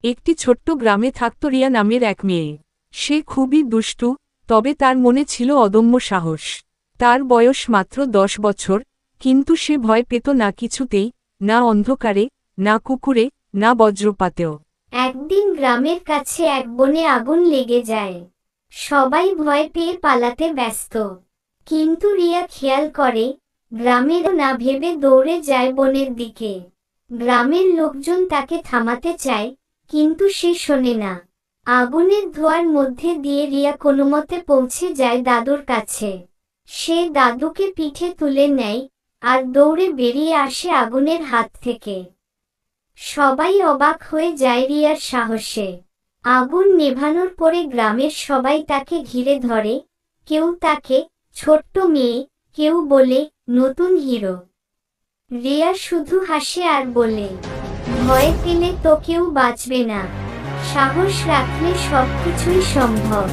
একটি ছোট্ট গ্রামে থাকত রিয়া নামের এক মেয়ে। সে খুবই দুষ্টু, তবে তার মনে ছিল অদম্য সাহস। তার বয়স মাত্র 10 বছর, কিন্তু সে ভয় পেত না কিছুতেই, না অন্ধকারে, না কুকুরে, না বজ্রপাতেও। একদিন গ্রামের কাছে এক বনে আগুন লেগে যায়। সবাই ভয় পেয়ে পালাতে ব্যস্ত, কিন্তু রিয়া খেয়াল করে, গ্রামের না ভেবে দৌড়ে যায় বনের দিকে। গ্রামের লোকজন তাকে থামাতে চায়, কিন্তু সে শোনে না। আগুনের ধোঁয়ার মধ্যে দিয়ে রিয়া কোনোমতে পৌঁছে যায় দাদুর কাছে। সে দাদুকে পিঠে তুলে নেয়, আর দৌড়ে বেরিয়ে আসে আগুনের হাত থেকে। সবাই অবাক হয়ে যায় রিয়ার সাহসে। আগুন নেভানোর পরে গ্রামের সবাই তাকে ঘিরে ধরে, কেউ তাকে ছোট্ট মেয়ে, কেউ বলে নতুন হিরো। রিয়া শুধু হাসে আর বলে, ভয় পেলে তো কেউ বাঁচবে না, সাহস রাখলে সবকিছুই সম্ভব।